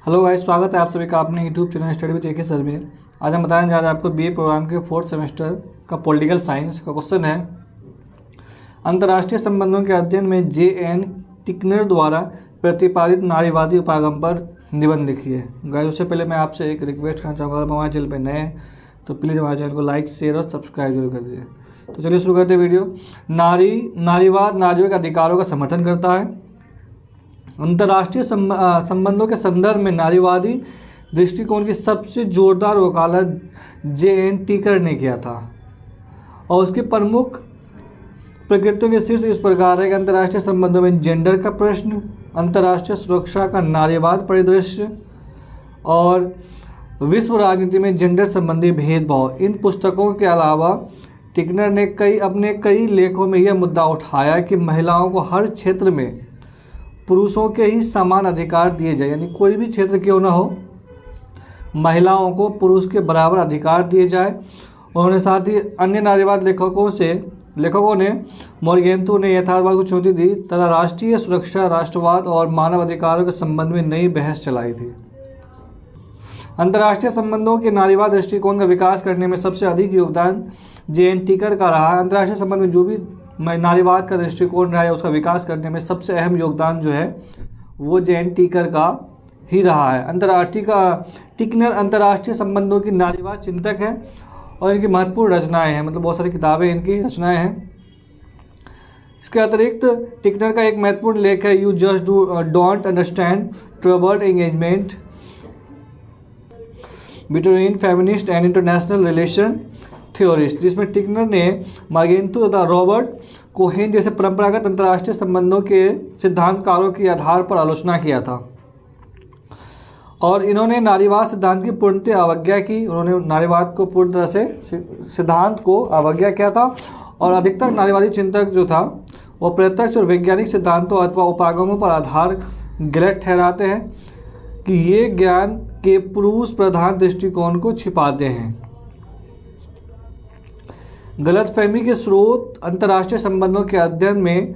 Hello guys, स्वागत है आप सभी का अपने YouTube channel study with AK sir में। आज हम बताने जा रहे हैं आपको बीए प्रोग्राम के 4th सेमेस्टर का पॉलिटिकल साइंस का क्वेश्चन है। अंतर्राष्ट्रीय संबंधों के अध्ययन में जे.एन. टिकनर द्वारा प्रतिपादित नारीवादी उपागम पर निबंध लिखिए। गाइस, उससे पहले मैं आपसे एक रिक्वेस्ट करना चाहूँगा, अगर हमारे चैनल पर नए हैं तो प्लीज़ हमारे चैनल को लाइक, शेयर और सब्सक्राइब जरूर कर दीजिए। तो चलिए शुरू करते हैं वीडियो। नारीवाद नारियों के अधिकारों का समर्थन करता है। अंतर्राष्ट्रीय संबंधों के संदर्भ में नारीवादी दृष्टिकोण की सबसे जोरदार वकालत जे.एन. टिकर ने किया था और उसकी प्रमुख प्रकृतियों के शीर्ष इस प्रकार है कि अंतर्राष्ट्रीय संबंधों में जेंडर का प्रश्न, अंतर्राष्ट्रीय सुरक्षा का नारीवाद परिदृश्य और विश्व राजनीति में जेंडर संबंधी भेदभाव। इन पुस्तकों के अलावा टिकनर ने अपने कई लेखों में यह मुद्दा उठाया कि महिलाओं को हर क्षेत्र में पुरुषों के ही समान अधिकार दिए जाए, यानी कोई भी क्षेत्र क्यों ना हो, महिलाओं को पुरुष के बराबर अधिकार दिए जाए। उन्होंने साथ ही अन्य नारीवाद लेखकों ने मोरगेंतो ने यथार्थवाद को चुनौती दी तथा राष्ट्रीय सुरक्षा, राष्ट्रवाद और मानव अधिकारों के संबंध में नई बहस चलाई थी। अंतर्राष्ट्रीय संबंधों के नारीवाद दृष्टिकोण का विकास करने में सबसे अधिक योगदान जे.एन. टिकर का रहा है। अंतर्राष्ट्रीय संबंध में जो भी नारीवाद का दृष्टिकोण रहा है उसका विकास करने में सबसे अहम योगदान जो है वो जे.एन. टिकर का ही रहा है। टिकनर अंतर्राष्ट्रीय संबंधों की नारीवाद चिंतक है और इनकी महत्वपूर्ण रचनाएं हैं, मतलब बहुत सारी किताबें इनकी रचनाएं हैं। इसके अतिरिक्त टिकनर का एक महत्वपूर्ण लेख है you just don't understand troubled engagement between feminist and international relation theorist, जिसमें टिकनर ने मोरगेंतो तथा रॉबर्ट कोहेन जैसे परंपरागत अंतर्राष्ट्रीय संबंधों के सिद्धांतकारों के आधार पर आलोचना किया था और इन्होंने नारीवाद सिद्धांत की पूर्णतः अवज्ञा की। उन्होंने नारीवाद को पूर्ण तरह से सिद्धांत को अवज्ञा किया था और अधिकतर नारीवादी चिंतक जो था वो प्रत्यक्ष और वैज्ञानिक सिद्धांतों अथवा उपागमों पर आधार गलत ठहराते हैं कि ये ज्ञान के पुरुष प्रधान दृष्टिकोण को छिपाते हैं। गलतफहमी के स्रोत अंतर्राष्ट्रीय संबंधों के अध्ययन में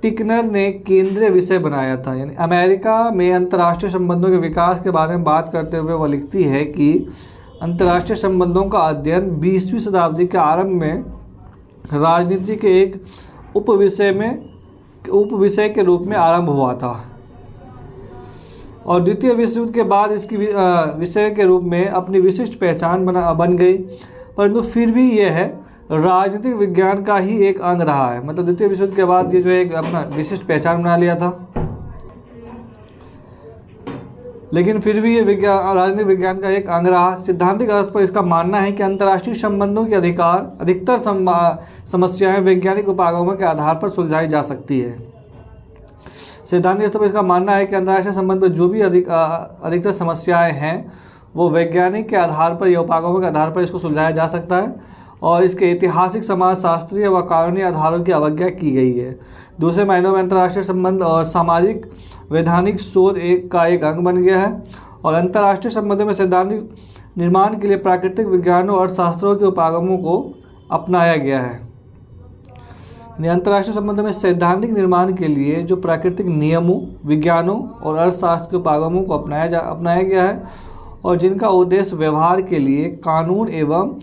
टिकनर ने केंद्रीय विषय बनाया था। यानी अमेरिका में अंतर्राष्ट्रीय संबंधों के विकास के बारे में बात करते हुए वह लिखती है कि अंतर्राष्ट्रीय संबंधों का अध्ययन 20वीं शताब्दी के आरंभ में राजनीति के एक उपविषय के रूप में आरंभ हुआ था और द्वितीय विश्व युद्ध के बाद इसकी विषय के रूप में अपनी विशिष्ट पहचान बन गई, परंतु फिर भी यह है राजनीतिक विज्ञान का ही एक अंग रहा है। मतलब द्वितीय विश्व युद्ध के बाद ये जो है एक अपना विशिष्ट पहचान बना लिया था, लेकिन फिर भी ये राजनीतिक विज्ञान का एक अंग रहा। सिद्धांतिक अर्थ पर इसका मानना है कि अंतर्राष्ट्रीय संबंधों के अधिकतर समस्याएं वैज्ञानिक उपागमों के आधार पर सुलझाई जा सकती है। सैद्धांतिक स्तर पर इसका मानना है कि अंतर्राष्ट्रीय संबंध में जो भी अधिकतर समस्याएं हैं वो वैज्ञानिक के आधार पर या उपागमों के आधार पर इसको सुलझाया जा सकता है और इसके ऐतिहासिक, समाजशास्त्रीय व कानूनी आधारों की अवज्ञा की गई है। दूसरे मायनों में अंतर्राष्ट्रीय संबंध और सामाजिक वैधानिक शोध का एक अंग बन गया है और अंतर्राष्ट्रीय संबंधों में सैद्धांतिक निर्माण के लिए प्राकृतिक विज्ञानों और शास्त्रों के उपागमों को अपनाया गया है। अंतर्राष्ट्रीय संबंधों में सैद्धांतिक निर्माण के लिए जो प्राकृतिक नियमों, विज्ञानों और अर्थशास्त्र के उपागमों को अपनाया गया है और जिनका उद्देश्य व्यवहार के लिए कानून एवं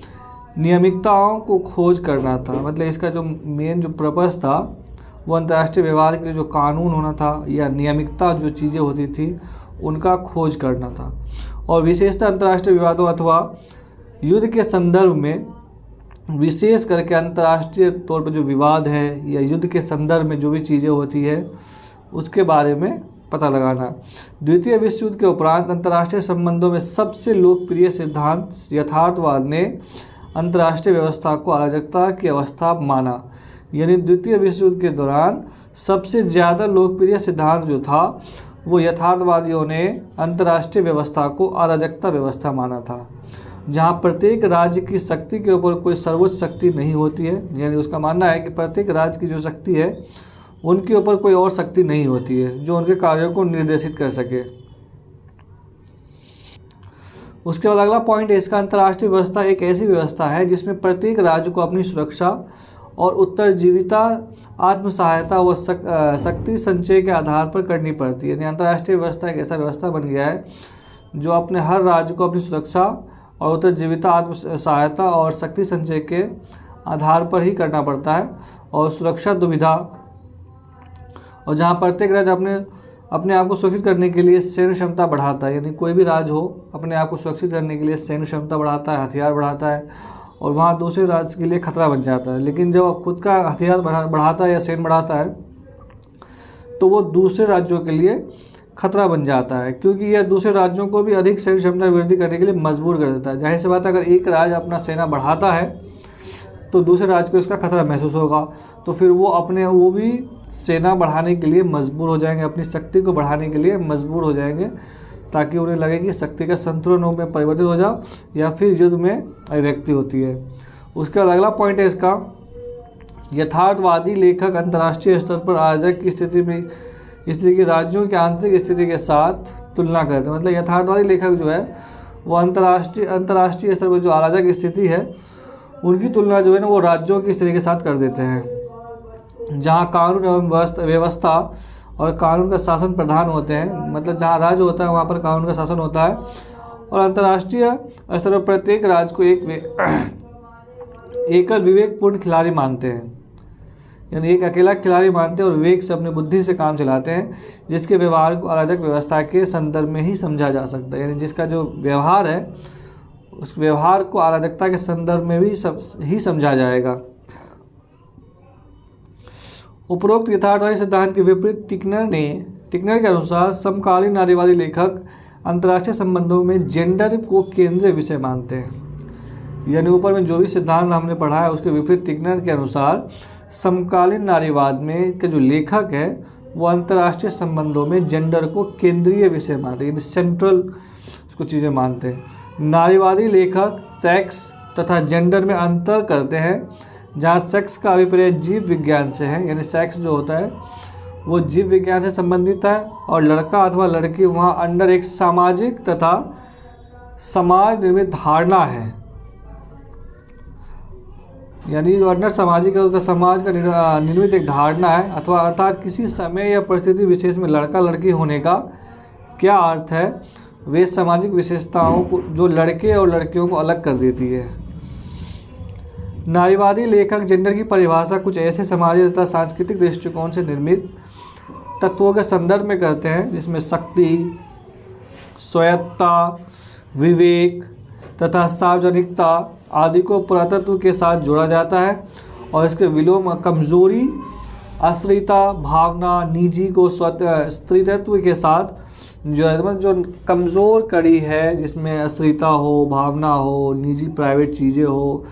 नियमितताओं को खोज करना था। मतलब इसका जो मेन जो पर्पस था वो अंतर्राष्ट्रीय व्यवहार के लिए जो कानून होना था या नियमितता जो चीज़ें होती थी उनका खोज करना था और विशेषतः अंतर्राष्ट्रीय विवादों अथवा युद्ध के संदर्भ में, विशेष करके अंतर्राष्ट्रीय तौर पर जो विवाद है या युद्ध के संदर्भ में जो भी चीज़ें होती है उसके बारे में पता लगाना। द्वितीय विश्व युद्ध के उपरांत अंतर्राष्ट्रीय संबंधों में सबसे लोकप्रिय सिद्धांत यथार्थवाद ने अंतर्राष्ट्रीय व्यवस्था को अराजकता की अवस्था माना। यानी द्वितीय विश्व युद्ध के दौरान सबसे ज़्यादा लोकप्रिय सिद्धांत जो था वो यथार्थवादियों ने अंतर्राष्ट्रीय व्यवस्था को अराजकता व्यवस्था माना था, जहाँ प्रत्येक राज्य की शक्ति के ऊपर कोई सर्वोच्च शक्ति नहीं होती है। यानी उसका मानना है कि प्रत्येक राज्य की जो शक्ति है उनके ऊपर कोई और शक्ति नहीं होती है जो उनके कार्यों को निर्देशित कर सके। उसके बाद अगला पॉइंट है इसका, अंतर्राष्ट्रीय व्यवस्था एक ऐसी व्यवस्था है जिसमें प्रत्येक राज्य को अपनी सुरक्षा और उत्तरजीविता आत्म सहायता व शक्ति संचय के आधार पर करनी पड़ती है। यानी अंतर्राष्ट्रीय व्यवस्था एक ऐसा व्यवस्था बन गया है जो अपने हर राज्य को अपनी सुरक्षा और उत्तरजीविता, आत्म सहायता और शक्ति संचय के आधार पर ही करना पड़ता है। और सुरक्षा दुविधा, और जहाँ प्रत्येक राज्य अपने आप को सुरक्षित करने के लिए सैन्य क्षमता बढ़ाता है, यानी कोई भी राज्य हो अपने आप को सुरक्षित करने के लिए सैन्य क्षमता बढ़ाता है, हथियार बढ़ाता है, और वहाँ दूसरे राज्य के लिए खतरा बन जाता है। लेकिन जब वो खुद का हथियार बढ़ाता है या सैन्य बढ़ाता है तो वो दूसरे राज्यों के लिए खतरा बन जाता है, क्योंकि यह दूसरे राज्यों को भी अधिक सैन्य क्षमता वृद्धि करने के लिए मजबूर कर देता है। जाहिर सी बात है, अगर एक राज्य अपना सेना बढ़ाता है तो दूसरे राज्य को इसका खतरा महसूस होगा, तो फिर वो भी सेना बढ़ाने के लिए मजबूर हो जाएंगे, अपनी शक्ति को बढ़ाने के लिए मजबूर हो जाएंगे, ताकि उन्हें लगे कि शक्ति का संतुलन में परिवर्तित हो जाओ या फिर युद्ध में अभिव्यक्ति होती है। उसका अगला पॉइंट है इसका, यथार्थवादी लेखक अंतर्राष्ट्रीय स्तर पर अराजक की स्थिति की राज्यों की आंतरिक स्थिति के साथ तुलना करते हैं। मतलब यथार्थवादी लेखक जो है वो अंतर्राष्ट्रीय स्तर पर जो अराजक स्थिति है उनकी तुलना जो है ना वो राज्यों की स्थिति के साथ कर देते हैं, जहाँ कानून एवं व्यवस्था और कानून का शासन प्रधान होते हैं। मतलब जहाँ राज्य होता है वहाँ पर कानून का शासन होता है, और अंतर्राष्ट्रीय स्तर पर प्रत्येक राज्य को एकल विवेकपूर्ण खिलाड़ी मानते हैं, यानी एक अकेला खिलाड़ी मानते हैं और विवेक से अपनी बुद्धि से काम चलाते हैं, जिसके व्यवहार को अराजक व्यवस्था के संदर्भ में ही समझा जा सकता है। यानी जिसका जो व्यवहार है उस व्यवहार को अराजकता के संदर्भ में भी ही समझा जाएगा। उपरोक्त यथार्थवादी सिद्धांत के विपरीत टिकनर के अनुसार समकालीन नारीवादी लेखक अंतर्राष्ट्रीय संबंधों में जेंडर को केंद्रीय विषय मानते हैं। यानी ऊपर में जो भी सिद्धांत हमने पढ़ा है उसके विपरीत टिकनर के अनुसार समकालीन नारीवाद में के जो लेखक है वो अंतर्राष्ट्रीय संबंधों में जेंडर को केंद्रीय विषय मानते हैं, सेंट्रल उसको चीज़ें मानते हैं। नारीवादी लेखक सेक्स तथा जेंडर में अंतर करते हैं, जहाँ सेक्स का अभिप्राय जीव विज्ञान से है, यानी सेक्स जो होता है वो जीव विज्ञान से संबंधित है, और लड़का अथवा लड़की वहाँ अंडर एक सामाजिक तथा समाज निर्मित धारणा है, यानी जो अंडर सामाजिक है उसका समाज का निर्मित एक धारणा है, अथवा अर्थात किसी समय या परिस्थिति विशेष में लड़का लड़की होने का क्या अर्थ है, वे सामाजिक विशेषताओं को जो लड़के और लड़कियों को अलग कर देती है। नारीवादी लेखक जेंडर की परिभाषा कुछ ऐसे सामाजिक तथा सांस्कृतिक दृष्टिकोण से निर्मित तत्वों के संदर्भ में करते हैं, जिसमें शक्ति, स्वायत्तता, विवेक तथा सार्वजनिकता आदि को पुरातत्व के साथ जोड़ा जाता है, और इसके विलोम कमजोरी, अस्थिरता, भावना, निजी को स्त्रीत्व के साथ जो कमज़ोर कड़ी है, जिसमें अस्थिरता हो, भावना हो, निजी प्राइवेट चीज़ें हो,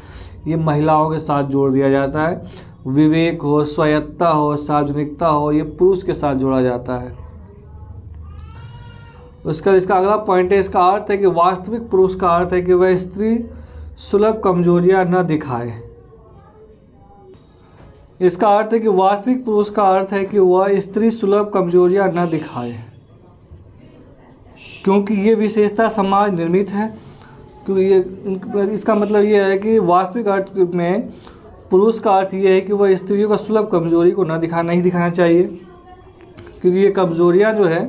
ये महिलाओं के साथ जोड़ दिया जाता है। विवेक हो, स्वायत्तता हो, सार्वजनिकता हो, ये पुरुष के साथ जोड़ा जाता है। इसका अगला पॉइंट है, इसका अर्थ है कि वास्तविक पुरुष का अर्थ है कि वह स्त्री सुलभ कमजोरियां न दिखाए। इसका अर्थ है कि वास्तविक पुरुष का अर्थ है कि वह स्त्री सुलभ कमजोरियां न दिखाए, क्योंकि ये विशेषता समाज निर्मित है। क्योंकि इसका मतलब ये है कि वास्तविक अर्थ में पुरुष का अर्थ ये है कि वह स्त्रियों का सुलभ कमजोरी को नहीं दिखाना चाहिए, क्योंकि ये कमजोरियां जो है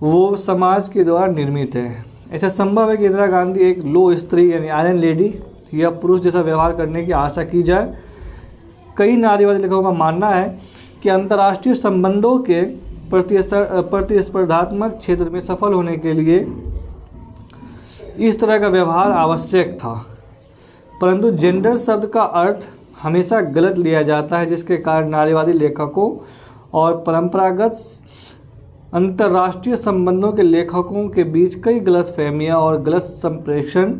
वो समाज के द्वारा निर्मित है। ऐसा संभव है कि इंदिरा गांधी एक लो स्त्री यानी आयरन लेडी या पुरुष जैसा व्यवहार करने की आशा की जाए। कई नारीवादी लेखकों का मानना है कि अंतर्राष्ट्रीय संबंधों के प्रतिस्पर्धात्मक क्षेत्र में सफल होने के लिए इस तरह का व्यवहार आवश्यक था, परंतु जेंडर शब्द का अर्थ हमेशा गलत लिया जाता है, जिसके कारण नारीवादी लेखकों और परंपरागत अंतर्राष्ट्रीय संबंधों के लेखकों के बीच कई गलतफहमियां और गलत संप्रेषण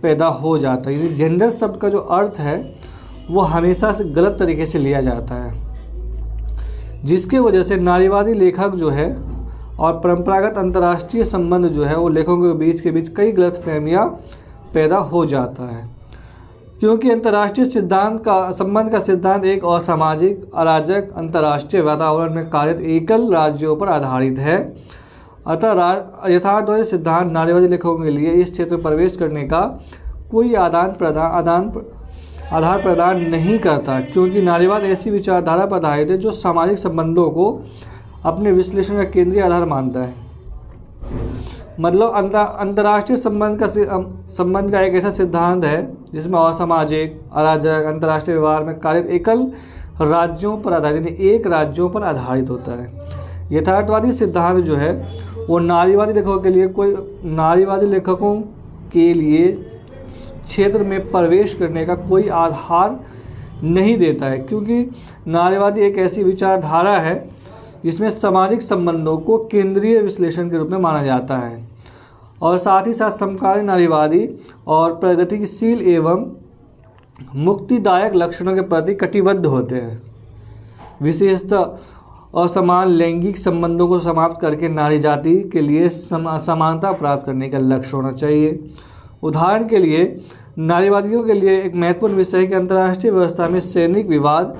पैदा हो जाता है। यानी जेंडर शब्द का जो अर्थ है वो हमेशा से गलत तरीके से लिया जाता है, जिसके वजह से नारीवादी लेखक जो है और परंपरागत अंतर्राष्ट्रीय संबंध जो है वो लेखकों के बीच कई गलतफहमियां पैदा हो जाता है, क्योंकि अंतर्राष्ट्रीय संबंध का सिद्धांत एक असामाजिक अराजक अंतर्राष्ट्रीय वातावरण में कार्यरत एकल राज्यों पर आधारित है। अतः यथार्थवादी सिद्धांत नारीवादी लेखकों के लिए इस क्षेत्र में प्रवेश करने का कोई आधार प्रदान नहीं करता, क्योंकि नारीवाद ऐसी विचारधारा पर आधारित है जो सामाजिक संबंधों को अपने विश्लेषण का केंद्रीय आधार मानता है। मतलब अंतर्राष्ट्रीय संबंध का एक ऐसा सिद्धांत है जिसमें असामाजिक, अराजक, अंतर्राष्ट्रीय व्यवहार में कार्यरत एकल राज्यों पर आधारित, यानी एक राज्यों पर आधारित होता है। यथार्थवादी सिद्धांत जो है वो नारीवादी लेखकों के लिए क्षेत्र में प्रवेश करने का कोई आधार नहीं देता है, क्योंकि नारीवादी एक ऐसी विचारधारा है जिसमें सामाजिक संबंधों को केंद्रीय विश्लेषण के रूप में माना जाता है और साथ ही साथ समकालीन नारीवादी और प्रगतिशील एवं मुक्तिदायक लक्षणों के प्रति कटिबद्ध होते हैं। विशेषतः असमान लैंगिक संबंधों को समाप्त करके नारी जाति के लिए समानता प्राप्त करने का लक्ष्य होना चाहिए। उदाहरण के लिए नारीवादियों के लिए एक महत्वपूर्ण विषय है कि अंतर्राष्ट्रीय व्यवस्था में सैनिक विवाद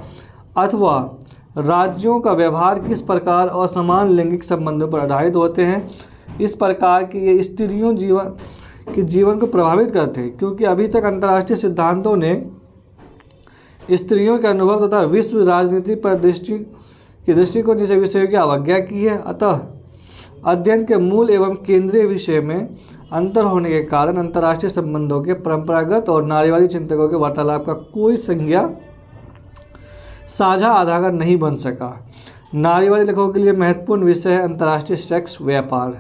अथवा राज्यों का व्यवहार किस प्रकार असमान लैंगिक संबंधों पर आधारित होते हैं। इस प्रकार की ये स्त्रियों जीवन को प्रभावित करते हैं, क्योंकि अभी तक अंतर्राष्ट्रीय सिद्धांतों ने स्त्रियों के अनुभव तथा विश्व राजनीति पर दृष्टिकोण जैसे विषयों की अवज्ञा की है। अतः अध्ययन के मूल एवं केंद्रीय विषय में अंतर होने के कारण अंतर्राष्ट्रीय संबंधों के परंपरागत और नारीवादी चिंतकों के वार्तालाप का कोई साझा आधार नहीं बन सका। नारीवादी लेखकों के लिए महत्वपूर्ण विषय है अंतर्राष्ट्रीय सेक्स व्यापार,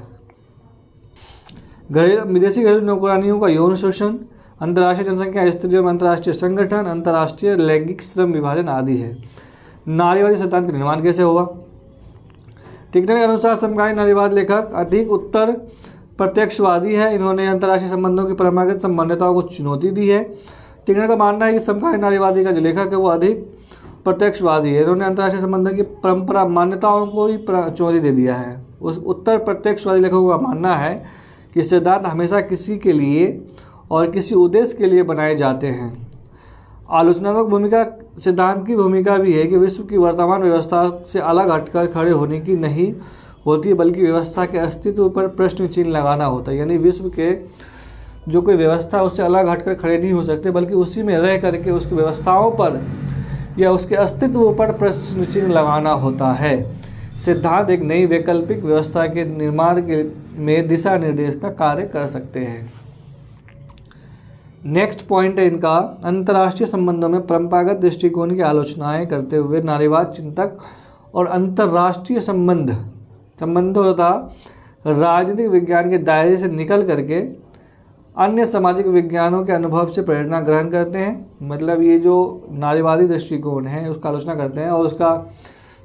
विदेशी घरेलू नौकरानियों का यौन शोषण, अंतर्राष्ट्रीय जनसंख्या स्थितियों में अंतर्राष्ट्रीय संगठन, अंतर्राष्ट्रीय लैंगिक श्रम विभाजन आदि है। नारीवादी सिद्धांत का निर्माण कैसे हुआ? टिकनर के अनुसार समकालीन नारीवाद लेखक अधिक उत्तर प्रत्यक्षवादी है। इन्होंने अंतर्राष्ट्रीय संबंधों की परंपरागत संबंधिताओं को चुनौती दी है। टिकनर का मानना है कि समकालीन नारीवादी का जो लेखक है वो अधिक प्रत्यक्षवादी है। इन्होंने अंतर्राष्ट्रीय संबंधों की परंपरा मान्यताओं को ही चुनौती दे दिया है। उस उत्तर प्रत्यक्षवादी लेखकों का मानना है कि सिद्धांत हमेशा किसी के लिए और किसी उद्देश्य के लिए बनाए जाते हैं। आलोचनात्मक भूमिका सिद्धांत की भूमिका भी है कि विश्व की वर्तमान व्यवस्था से अलग हटकर खड़े होने की नहीं होती, बल्कि व्यवस्था के अस्तित्व पर प्रश्न चिन्ह लगाना होता है। यानी विश्व के जो कोई व्यवस्था है उससे अलग हटकर खड़े नहीं हो सकते, बल्कि उसी में रह करके उसकी व्यवस्थाओं पर या उसके अस्तित्व पर प्रश्न चिन्ह लगाना होता है। सिद्धांत एक नई वैकल्पिक व्यवस्था के निर्माण में दिशा निर्देश का कार्य कर सकते हैं। नेक्स्ट पॉइंट है इनका, अंतर्राष्ट्रीय संबंधों में परंपरागत दृष्टिकोण की आलोचनाएं करते हुए नारीवाद चिंतक और अंतर्राष्ट्रीय संबंधों तथा राजनीतिक विज्ञान के दायरे से निकल करके अन्य सामाजिक विज्ञानों के अनुभव से प्रेरणा ग्रहण करते हैं। मतलब ये जो नारीवादी दृष्टिकोण है उसका आलोचना करते हैं और उसका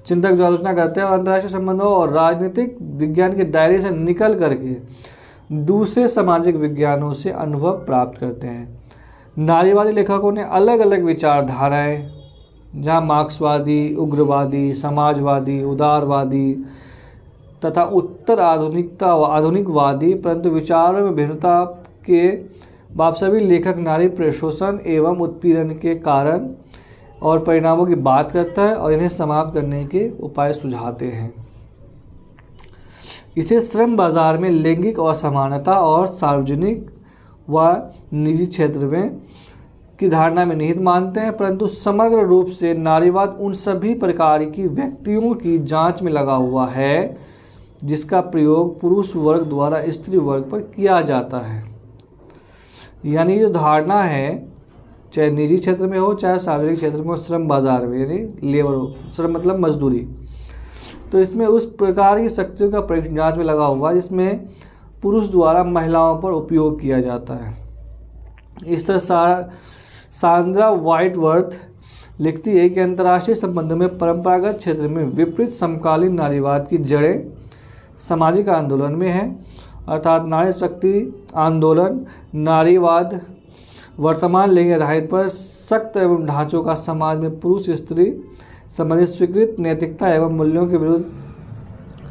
चिंतक जो आलोचना करते हैं और अंतर्राष्ट्रीय संबंधों और राजनीतिक विज्ञान के दायरे से निकल करके दूसरे सामाजिक विज्ञानों से अनुभव प्राप्त करते हैं। नारीवादी लेखकों ने अलग अलग विचारधाराएं, जहां मार्क्सवादी, उग्रवादी, समाजवादी, उदारवादी तथा उत्तर आधुनिकवादी, परंतु विचारों में भिन्नता के बाद सभी लेखक नारी प्रशोषण एवं उत्पीड़न के कारण और परिणामों की बात करता है और इन्हें समाप्त करने के उपाय सुझाते हैं। इसे श्रम बाजार में लैंगिक असमानता और सार्वजनिक व निजी क्षेत्र में की धारणा में निहित मानते हैं, परंतु समग्र रूप से नारीवाद उन सभी प्रकार की व्यक्तियों की जांच में लगा हुआ है जिसका प्रयोग पुरुष वर्ग द्वारा स्त्री वर्ग पर किया जाता है। यानी जो धारणा है, चाहे निजी क्षेत्र में हो चाहे सार्वजनिक क्षेत्र में हो, श्रम बाजार में यानी लेबर हो, श्रम मतलब मजदूरी, तो इसमें उस प्रकार की शक्तियों का प्रयोग जांच में लगा हुआ है जिसमें पुरुष द्वारा महिलाओं पर उपयोग किया जाता है। इस तरह सांद्रा व्हाइटवर्थ लिखती है कि अंतर्राष्ट्रीय संबंधों में परंपरागत क्षेत्र में विपरीत समकालीन नारीवाद की जड़ें सामाजिक आंदोलन में है, अर्थात नारी शक्ति आंदोलन, नारीवाद वर्तमान लिंग आधारित पर सख्त एवं ढांचों का समाज में पुरुष स्त्री संबंधित स्वीकृत नैतिकता एवं मूल्यों के विरुद्ध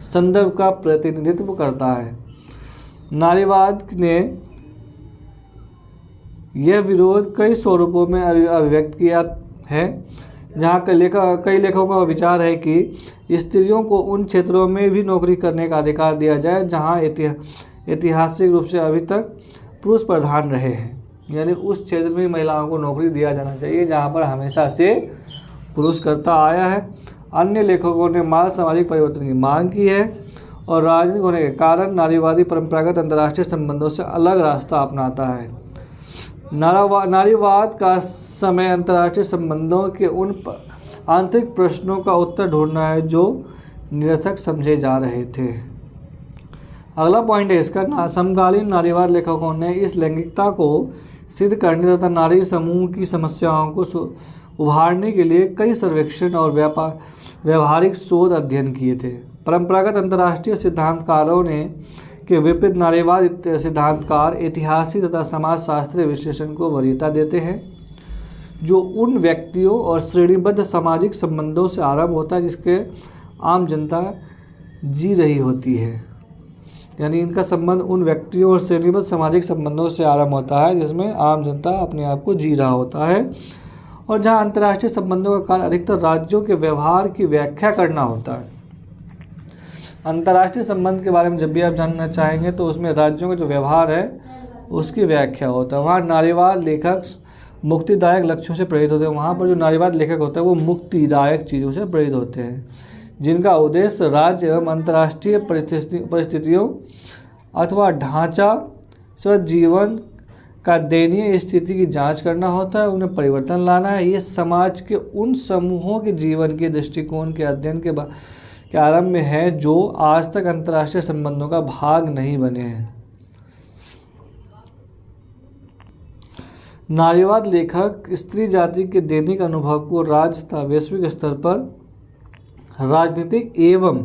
संदर्भ का प्रतिनिधित्व करता है। नारीवाद ने यह विरोध कई स्वरूपों में अभिव्यक्त किया है, जहाँ कई लेखकों का विचार है कि स्त्रियों को उन क्षेत्रों में भी नौकरी करने का अधिकार दिया जाए जहाँ ऐतिहासिक रूप से अभी तक पुरुष प्रधान रहे हैं। यानी उस क्षेत्र में महिलाओं को नौकरी दिया जाना चाहिए जहाँ पर हमेशा से पुरुष करता आया है। अन्य लेखकों ने माल सामाजिक परिवर्तन की मांग की है और राजनीतिक होने के कारण नारीवादी परंपरागत अंतर्राष्ट्रीय संबंधों से अलग रास्ता अपनाता है। नारीवाद का समय अंतर्राष्ट्रीय संबंधों के उन आंतरिक प्रश्नों का उत्तर ढूंढना है जो निरर्थक समझे जा रहे थे। अगला पॉइंट है इसका, समकालीन नारीवाद लेखकों ने इस लैंगिकता को सिद्ध करने तथा नारी समूह की समस्याओं को उभारने के लिए कई सर्वेक्षण और व्यावहारिक शोध अध्ययन किए थे। परंपरागत अंतर्राष्ट्रीय सिद्धांतकारों ने के विपरीत नारीवाद सिद्धांतकार ऐतिहासिक तथा समाजशास्त्रीय विश्लेषण को वरीयता देते हैं जो उन व्यक्तियों और श्रेणीबद्ध सामाजिक संबंधों से आरंभ होता है जिसके आम जनता जी रही होती है। यानी इनका संबंध उन व्यक्तियों और श्रेणीबद्ध सामाजिक संबंधों से आरंभ होता है जिसमें आम जनता अपने आप को जी रहा होता है, और जहां अंतर्राष्ट्रीय संबंधों का कार्य अधिकतर राज्यों के व्यवहार की व्याख्या करना होता है। अंतर्राष्ट्रीय संबंध के बारे में जब भी आप जानना चाहेंगे तो उसमें राज्यों का जो व्यवहार है उसकी व्याख्या होता है। वहाँ नारीवाद लेखक मुक्तिदायक लक्ष्यों से प्रेरित होते हैं। वहाँ पर जो नारीवाद लेखक होता है वो मुक्तिदायक चीज़ों से प्रेरित होते हैं जिनका उद्देश्य राज्य एवं अंतर्राष्ट्रीय परिस्थितियों अथवा ढांचा से जीवन का दयनीय स्थिति की जांच करना होता है, उन्हें परिवर्तन लाना है। ये समाज के उन समूहों के जीवन के दृष्टिकोण के अध्ययन के आरंभ में है जो आज तक अंतर्राष्ट्रीय संबंधों का भाग नहीं बने हैं। नारीवाद लेखक स्त्री जाति के दैनिक अनुभव को राज्य तथा वैश्विक स्तर पर राजनीतिक एवं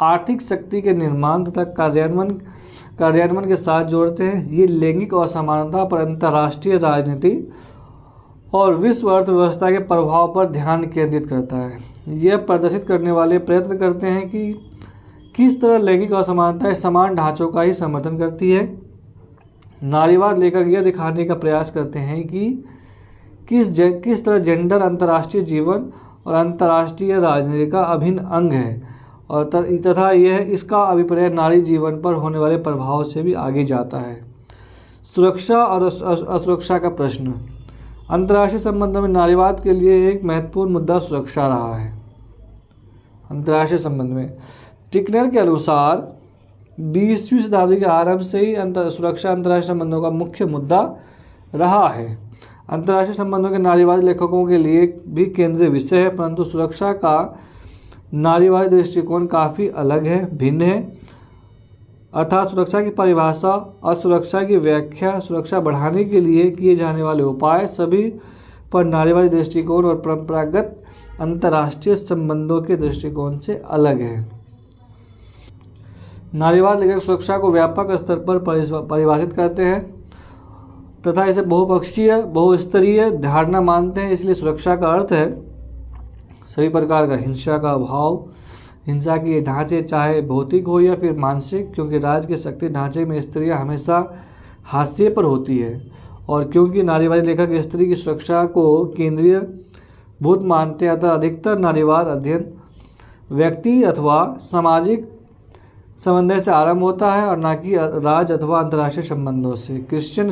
आर्थिक शक्ति के निर्माण तथा कार्यान्वयन के साथ जोड़ते हैं। ये लैंगिक असमानता पर अंतर्राष्ट्रीय राजनीति और विश्व अर्थव्यवस्था के प्रभाव पर ध्यान केंद्रित करता है। यह प्रदर्शित करने वाले प्रयत्न करते हैं कि किस तरह लैंगिक असमानताएं समान ढांचों का ही समर्थन करती है। नारीवाद लेखक यह दिखाने का प्रयास करते हैं कि किस तरह जेंडर अंतर्राष्ट्रीय जीवन और अंतर्राष्ट्रीय राजनीति का अभिन्न अंग है और तथा यह इसका अभिप्राय नारी जीवन पर होने वाले प्रभाव से भी आगे जाता है। सुरक्षा और असुरक्षा का प्रश्न। अंतर्राष्ट्रीय संबंधों में नारीवाद के लिए एक महत्वपूर्ण मुद्दा सुरक्षा रहा है। अंतर्राष्ट्रीय संबंध में टिकनर के अनुसार 20वीं शताब्दी के आरंभ से ही सुरक्षा अंतर्राष्ट्रीय संबंधों का मुख्य मुद्दा रहा है। अंतर्राष्ट्रीय संबंधों के नारीवादी लेखकों के लिए भी केंद्रीय विषय है, परंतु सुरक्षा का नारीवादी दृष्टिकोण काफ़ी अलग है, भिन्न है। अर्थात सुरक्षा की परिभाषा, असुरक्षा की व्याख्या, सुरक्षा बढ़ाने के लिए किए जाने वाले उपाय सभी पर नारीवादी दृष्टिकोण और परंपरागत अंतर्राष्ट्रीय संबंधों के दृष्टिकोण से अलग है। नारीवाद लेखक सुरक्षा को व्यापक स्तर पर परिभाषित करते हैं तथा इसे बहुपक्षीय बहुस्तरीय धारणा मानते हैं। इसलिए सुरक्षा का अर्थ है सभी प्रकार का हिंसा का अभाव, हिंसा के ढांचे चाहे भौतिक हो या फिर मानसिक, क्योंकि राज्य के शक्ति ढांचे में स्त्रियां हमेशा हाशिए पर होती है और क्योंकि नारीवादी लेखक स्त्री की सुरक्षा को केंद्रीय भूत मानते हैं अतः अधिकतर नारीवाद अध्ययन व्यक्ति अथवा सामाजिक संबंध से आरंभ होता है और न कि राज्य अथवा अंतर्राष्ट्रीय संबंधों से। क्रिश्चियन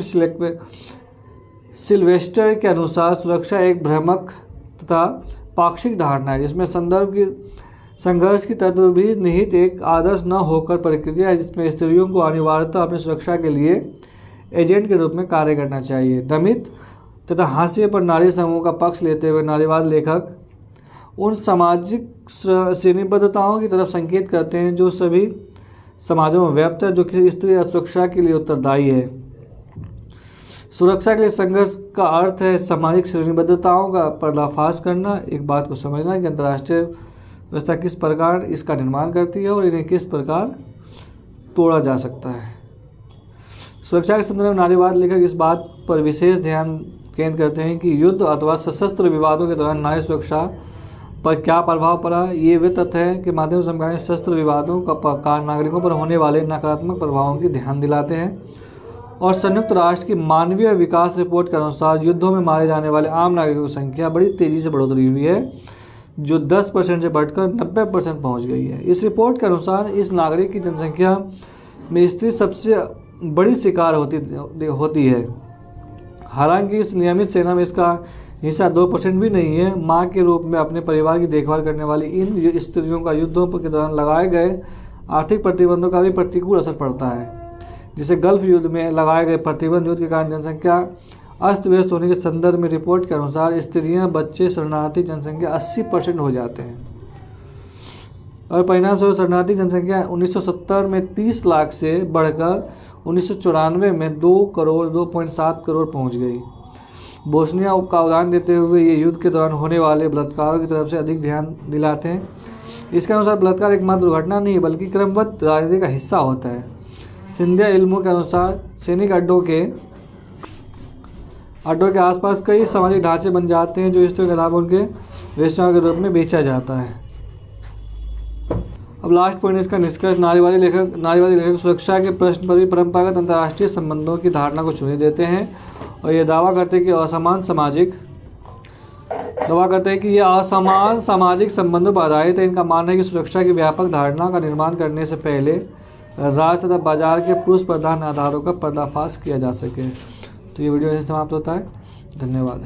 सिल्वेस्टर के अनुसार सुरक्षा एक भ्रामक तथा पाक्षिक धारणा है जिसमें संघर्ष की तत्व भी निहित एक आदर्श न होकर प्रक्रिया है जिसमें स्त्रियों को अनिवार्यतः अपनी सुरक्षा के लिए एजेंट के रूप में कार्य करना चाहिए। दमित तथा हाशिए पर नारी समूह का पक्ष लेते हुए नारीवाद लेखक उन सामाजिक श्रेणीबद्धताओं की तरफ संकेत करते हैं जो सभी समाजों में व्याप्त है, जो कि स्त्री सुरक्षा के लिए उत्तरदायी है। सुरक्षा के लिए संघर्ष का अर्थ है सामाजिक श्रेणीबद्धताओं का पर्दाफाश करना, एक बात को समझना कि अंतर्राष्ट्रीय व्यवस्था किस प्रकार इसका निर्माण करती है और इन्हें किस प्रकार तोड़ा जा सकता है। सुरक्षा के संदर्भ में नारीवाद लेखक इस बात पर विशेष ध्यान केंद्रित करते हैं कि युद्ध अथवा सशस्त्र विवादों के दौरान नारी सुरक्षा पर क्या प्रभाव पड़ा। ये वे तथ्य है कि माध्यम समकालीन सशस्त्र विवादों का नागरिकों पर होने वाले नकारात्मक प्रभावों की ध्यान दिलाते हैं और संयुक्त राष्ट्र की मानवीय विकास रिपोर्ट के अनुसार युद्धों में मारे जाने वाले आम नागरिकों की संख्या बड़ी तेज़ी से बढ़ोतरी हुई है जो 10% से बढ़कर 90% पहुँच गई है। इस रिपोर्ट के अनुसार इस नागरिक की जनसंख्या में स्त्री सबसे बड़ी शिकार होती है। हालांकि इस नियमित सेना में इसका हिस्सा 2% भी नहीं है। माँ के रूप में अपने परिवार की देखभाल करने वाली इन स्त्रियों का युद्धों के दौरान लगाए गए आर्थिक प्रतिबंधों का भी प्रतिकूल असर पड़ता है, जिसे गल्फ युद्ध में लगाए गए प्रतिबंध युद्ध के कारण जनसंख्या अस्त व्यस्त होने के संदर्भ में रिपोर्ट के अनुसार स्त्रियां, बच्चे, शरणार्थी जनसंख्या 80% हो जाते हैं और परिणाम स्वरूप शरणार्थी जनसंख्या 1970 में 30 लाख से बढ़कर 1994 में 2.7 करोड़ पहुंच गई। बोस्निया का उदाहरण देते हुए ये युद्ध के दौरान होने वाले बलात्कारों की तरफ से अधिक ध्यान दिलाते हैं। इसके अनुसार बलात्कार एकमात्र दुर्घटना नहीं बल्कि क्रमबद्ध राजनीति का हिस्सा होता है। सिंधिया इल्मों के अनुसार सैनिक अड्डों के आसपास कई सामाजिक ढांचे बन जाते हैं जो स्त्रियों के अलावा उनके वेश्याओं के रूप में बेचा जाता है। अब लास्ट पॉइंट इसका निष्कर्ष, नारीवादी लेखक सुरक्षा के प्रश्न पर भी परंपरागत अंतर्राष्ट्रीय संबंधों की धारणा को चुनौती देते हैं और ये दावा करते हैं कि असमान सामाजिक संबंधों पर आधारित है। इनका मानना है कि सुरक्षा की व्यापक धारणा का निर्माण करने से पहले राज्य तथा बाजार के पुरुष प्रधान आधारों का पर्दाफाश किया जा सके। तो ये वीडियो यहीं समाप्त होता है। धन्यवाद।